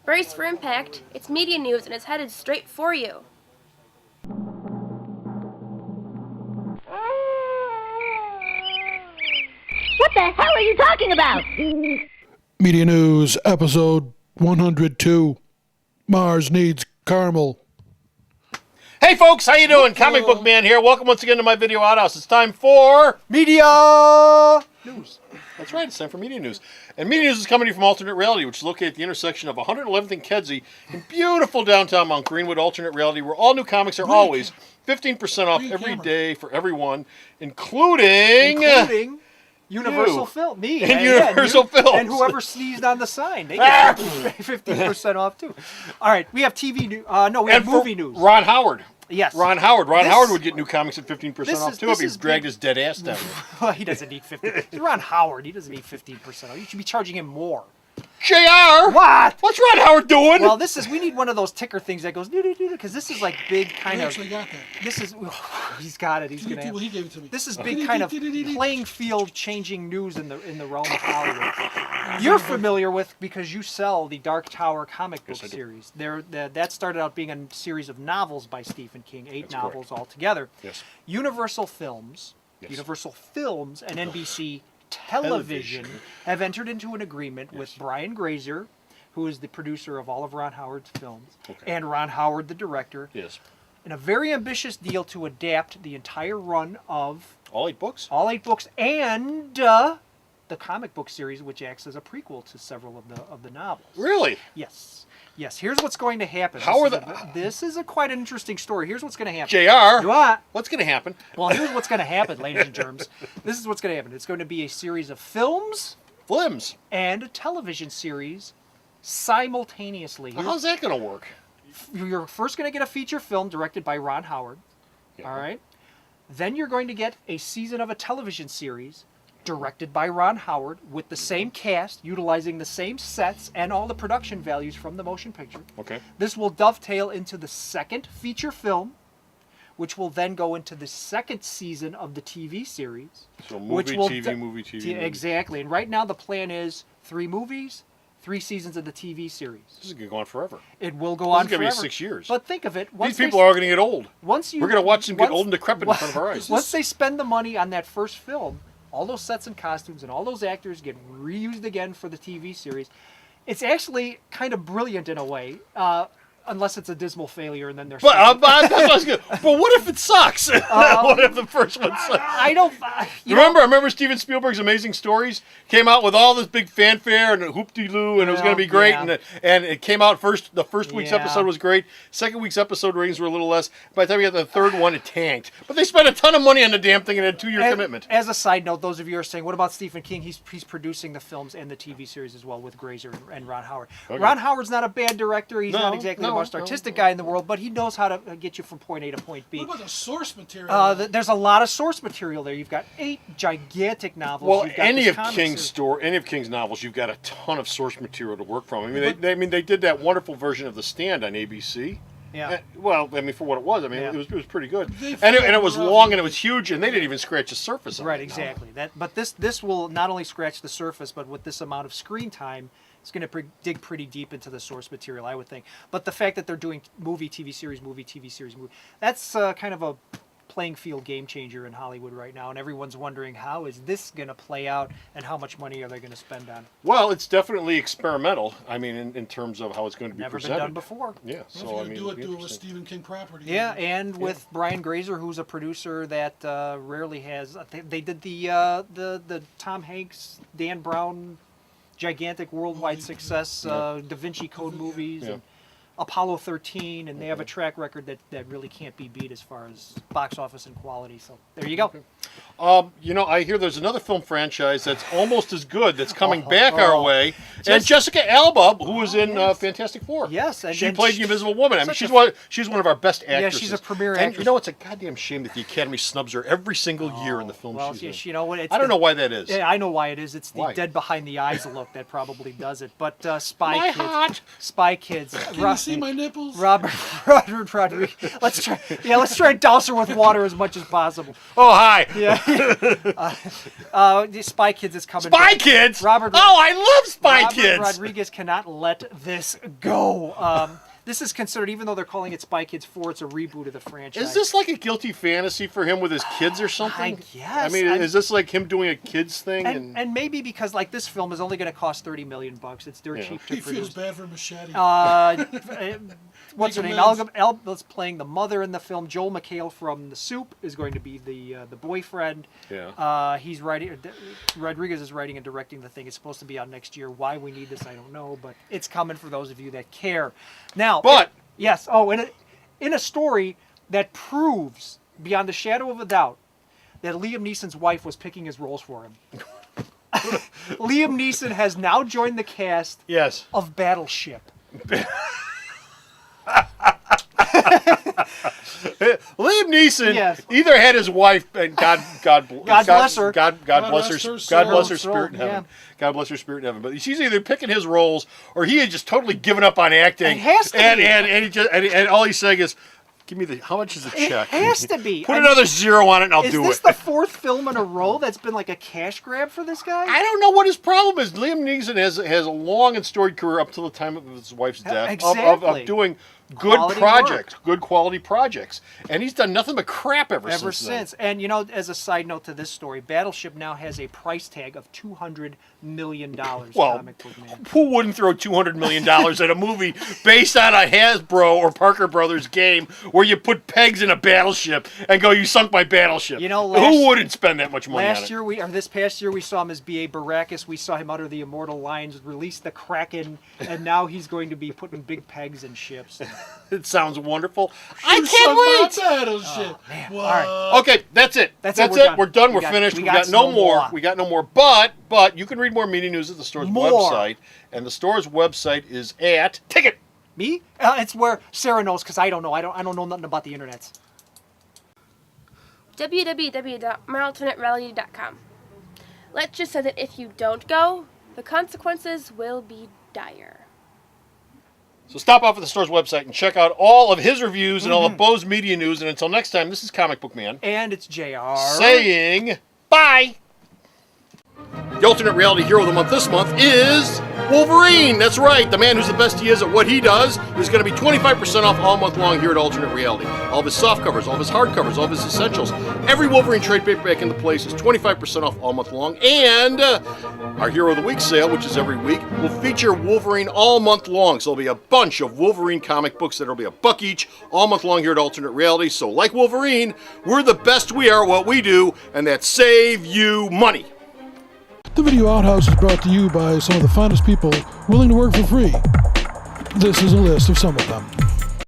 Brace for impact. It's media news and it's headed straight for you. What the hell are you talking about? Media News, episode 102. Mars needs caramel. Hey folks, how you doing? Comic Book Man here. Welcome once again to my video outhouse. It's time for Media News. That's right, it's time for Media News. And Media News is coming to you from Alternate Reality, which is located at the intersection of 111th and Kedzie in beautiful downtown Mount Greenwood. Alternate Reality, where all new comics are always 15% off every day for everyone, including Universal Film. Me. And Universal Films. And whoever sneezed on the sign. They get 15% off, too. All right, we have TV news. We have movie news. Ron Howard. Yes. Ron Howard would get new comics at 15% off, too, if he is dragged his dead ass down. Well, he doesn't need 15%. Ron Howard, he doesn't need 15% off. You should be charging him more. JR! What? What's Ron Howard doing? Well, we need one of those ticker things that goes, because this is like big kind I of. actually got that. This is, he's got it. He's going to have. Well, he gave it to me. This is big kind of playing field changing news in the realm of Hollywood. You're familiar with because you sell the Dark Tower comic book series. That started out being a series of novels by Stephen King, 8 novels altogether. Yes. Universal Films and NBC Television have entered into an agreement with Brian Grazer, who is the producer of all of Ron Howard's films, and Ron Howard, the director. Yes. In a very ambitious deal to adapt the entire run of All 8 books? all 8 books and the comic book series, which acts as a prequel to several of the novels. Really? Yes. Here's what's going to happen. This is quite an interesting story. Here's what's going to happen. JR, What? what's going to happen? Well, here's what's going to happen, ladies and germs. This is what's going to happen. It's going to be a series of films Flims. and a television series simultaneously. How's that going to work? You're first going to get a feature film directed by Ron Howard. Yeah. All right. Then you're going to get a season of a television series directed by Ron Howard with the same cast, utilizing the same sets and all the production values from the motion picture. Okay. This will dovetail into the second feature film, which will then go into the second season of the TV series. So movie, movie, TV. Exactly. And right now the plan is 3 movies, 3 seasons of the TV series. This is going to go on forever. It will go on forever. This is going to be 6 years. But think of it. These people are going to get old. We're going to watch them get once- old and decrepit in front of our eyes. Once they spend the money on that first film, all those sets and costumes and all those actors get reused again for the TV series. It's actually kind of brilliant in a way, unless it's a dismal failure and then they're. But what if it sucks? What if the first one sucks? I don't. I remember Steven Spielberg's Amazing Stories came out with all this big fanfare and hoop-de-loo, and it was going to be great. Yeah. And it came out first. The first week's Yeah. episode was great. Second week's episode ratings were a little less. By the time we got the third one, it tanked. But they spent a ton of money on the damn thing and had a 2-year commitment. As a side note, those of you are saying, what about Stephen King? He's producing the films and the TV series as well with Grazer and Ron Howard. Okay. Ron Howard's not a bad director. He's not exactly the most no, artistic guy in the world, but he knows how to get you from point A to point B. What about the source material? There's a lot of source material there. You've got 8 gigantic novels. Well, You've got any this of comic King's series. any of King's novels, you've got a ton of source material to work from. They did that wonderful version of The Stand on ABC. Yeah. Well, for what it was, Yeah. it was pretty good, They and it was figured long and it was huge, and they didn't even scratch the surface of it. Right, exactly. But this will not only scratch the surface, but with this amount of screen time, it's going to dig pretty deep into the source material, I would think. But the fact that they're doing movie, TV series, that's kind of a playing field game changer in Hollywood right now, and everyone's wondering how is this going to play out and how much money are they going to spend on it. Well, it's definitely experimental. In terms of how it's going to be Never presented. been done before. Yeah. Well, So if you're it'd going to be do it with interesting. Stephen King property. Yeah, and with Brian Grazer, who's a producer that rarely has. They did the Tom Hanks, Dan Brown, gigantic worldwide success, Da Vinci Code movies, Yeah. and Apollo 13, and they have a track record that really can't be beat as far as box office and quality. So there you go. I hear there's another film franchise that's almost as good that's coming back our way, and Just- Jessica Alba, who was in Fantastic Four. Yes, and she then played the Invisible Woman. such She's a- she's one of our best actresses. she's a premier And actress. it's a goddamn shame that the Academy snubs her every single year in the film Well, she's in. you know what? It's I don't know why that is. Yeah, I know why it is. It's the Why? dead behind the eyes look that probably does it. But Spy My Kids, heart. Spy Kids. Can you see my nipples? Robert Rodriguez. Let's try and douse her with water as much as possible. Oh, hi. Yeah. The Spy Kids is coming. Spy back. Kids. Robert- Oh, I love Spy Robert Kids. Rodriguez cannot let this go. This is considered, even though they're calling it Spy Kids 4, it's a reboot of the franchise. Is this like a guilty fantasy for him with his kids or something? I guess. I mean, is this like him doing a kids thing? And maybe because like this film is only going to cost $30 million. It's dirt cheap to He feels produce. bad for Machete. What's her Make name? amends. Elba's playing the mother in the film. Joel McHale from The Soup is going to be the boyfriend. Yeah. He's writing. Rodriguez is writing and directing the thing. It's supposed to be out next year. Why we need this, I don't know, but it's coming for those of you that care. Now, But- yes. Oh, in a story that proves beyond a shadow of a doubt that Liam Neeson's wife was picking his roles for him. Liam Neeson has now joined the cast Yes. of Battleship. Liam Neeson Yes. either had his wife, and God bless her. God bless her. rest her God soul. bless her Soul, spirit in heaven. yeah. God bless her spirit in heaven. But she's either picking his roles, or he had just totally given up on acting. It has to and, be. and he just and all he's saying is, "Give me how much is the It check? has to be. Put I mean, another zero on it, and I'll is do this it." the fourth film in a row that's been like a cash grab for this guy? I don't know what his problem is. Liam Neeson has a long and storied career up till the time of his wife's death Exactly. of doing good Quality projects, work. good quality projects, and he's done nothing but crap ever Ever since. then. since. And, you know, as a side note to this story, Battleship now has a price tag of $200 million. Well, Comic Book Man. who wouldn't throw $200 million at a movie based on a Hasbro or Parker Brothers game where you put pegs in a battleship and go, "You sunk my battleship"? You know, who wouldn't spend that much money on it? This past year, we saw him as B.A. Baracus. We saw him utter the immortal lines, release the Kraken, and now he's going to be putting big pegs in ships. It sounds wonderful. I You can't sunk my wait. Battleship. man. What? All right. Okay, that's it. That's it, we're done. We're done. We We're got- finished. we We got got no no more. more. We got no more. But you can read more media news at the store's More. website, and the store's website is at Ticket. Me? It's where Sarah knows, because I don't know. I don't know nothing about the internet. www.myalternatereality.com. Let's just say that if you don't go, the consequences will be dire. So stop off at the store's website and check out all of his reviews and all Mm-hmm. of Bo's media news. And until next time, this is Comic Book Man And it's JR. saying bye. The alternate reality hero of the month this month is Wolverine. That's right. The man who's the best he is at what he does is going to be 25% off all month long here at Alternate Reality. All of his soft covers, all of his hard covers, all of his essentials. Every Wolverine trade paperback in the place is 25% off all month long. And our Hero of the Week sale, which is every week, will feature Wolverine all month long. So there'll be a bunch of Wolverine comic books that'll be $1 each all month long here at Alternate Reality. So like Wolverine, we're the best we are at what we do, and that's save you money. The Video Outhouse is brought to you by some of the finest people willing to work for free. This is a list of some of them.